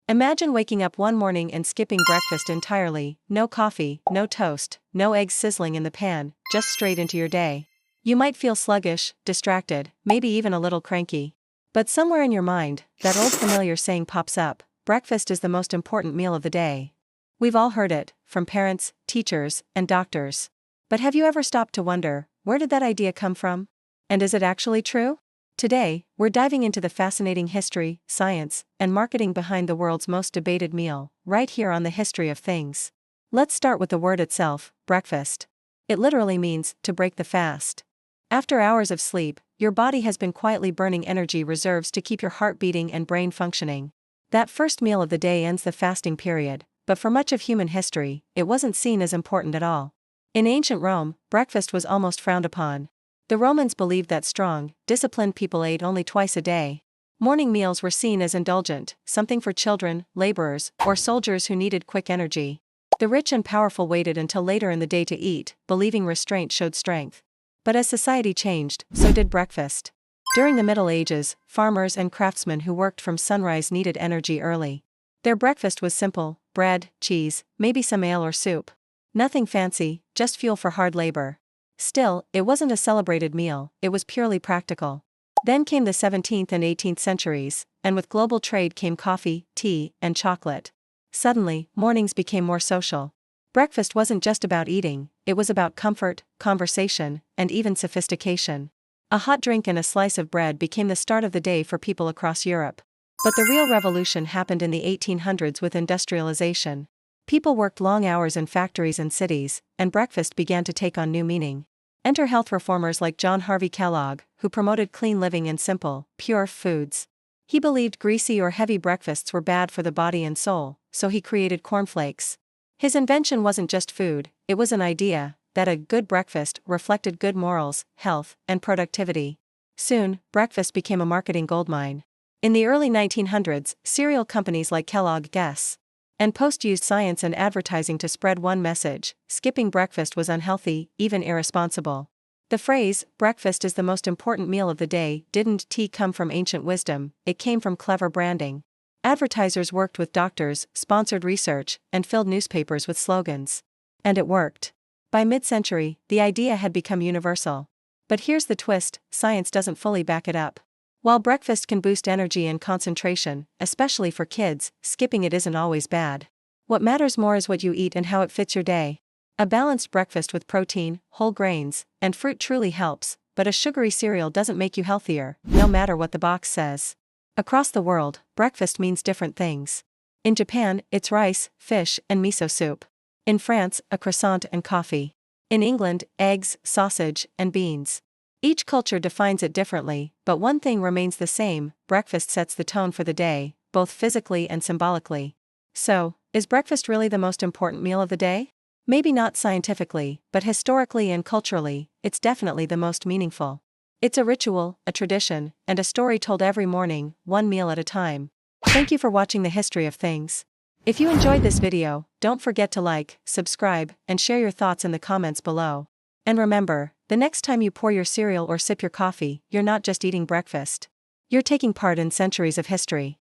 Imagine waking up one morning and skipping breakfast entirely, no coffee, no toast, no eggs sizzling in the pan, just straight into your day. You might feel sluggish, distracted, maybe even a little cranky. But somewhere in your mind, that old familiar saying pops up: breakfast is the most important meal of the day. We've all heard it, from parents, teachers, and doctors. But have you ever stopped to wonder, where did that idea come from? And is it actually true? Today, we're diving into the fascinating history, science, and marketing behind the world's most debated meal, right here on the History of Things. Let's start with the word itself, breakfast. It literally means to break the fast. After hours of sleep, your body has been quietly burning energy reserves to keep your heart beating and brain functioning. That first meal of the day ends the fasting period, but for much of human history, it wasn't seen as important at all. In ancient Rome, breakfast was almost frowned upon. The Romans believed that strong, disciplined people ate only twice a day. Morning meals were seen as indulgent, something for children, laborers, or soldiers who needed quick energy. The rich and powerful waited until later in the day to eat, believing restraint showed strength. But as society changed, so did breakfast. During the Middle Ages, farmers and craftsmen who worked from sunrise needed energy early. Their breakfast was simple: bread, cheese, maybe some ale or soup. Nothing fancy, just fuel for hard labor. Still, it wasn't a celebrated meal, it was purely practical. Then came the 17th and 18th centuries, and with global trade came coffee, tea, and chocolate. Suddenly, mornings became more social. Breakfast wasn't just about eating, it was about comfort, conversation, and even sophistication. A hot drink and a slice of bread became the start of the day for people across Europe. But the real revolution happened in the 1800s with industrialization. People worked long hours in factories and cities, and breakfast began to take on new meaning. Enter health reformers like John Harvey Kellogg, who promoted clean living and simple, pure foods. He believed greasy or heavy breakfasts were bad for the body and soul, so he created cornflakes. His invention wasn't just food, it was an idea that a good breakfast reflected good morals, health, and productivity. Soon, breakfast became a marketing goldmine. In the early 1900s, cereal companies like Kellogg, Guess, and Post used science and advertising to spread one message: skipping breakfast was unhealthy, even irresponsible. The phrase, breakfast is the most important meal of the day, didn't come from ancient wisdom, it came from clever branding. Advertisers worked with doctors, sponsored research, and filled newspapers with slogans. And it worked. By mid-century, the idea had become universal. But here's the twist: science doesn't fully back it up. While breakfast can boost energy and concentration, especially for kids, skipping it isn't always bad. What matters more is what you eat and how it fits your day. A balanced breakfast with protein, whole grains, and fruit truly helps, but a sugary cereal doesn't make you healthier, no matter what the box says. Across the world, breakfast means different things. In Japan, it's rice, fish, and miso soup. In France, a croissant and coffee. In England, eggs, sausage, and beans. Each culture defines it differently, but one thing remains the same: breakfast sets the tone for the day, both physically and symbolically. So, is breakfast really the most important meal of the day? Maybe not scientifically, but historically and culturally, it's definitely the most meaningful. It's a ritual, a tradition, and a story told every morning, one meal at a time. Thank you for watching the History of Things. If you enjoyed this video, don't forget to like, subscribe, and share your thoughts in the comments below. And remember, the next time you pour your cereal or sip your coffee, you're not just eating breakfast. You're taking part in centuries of history.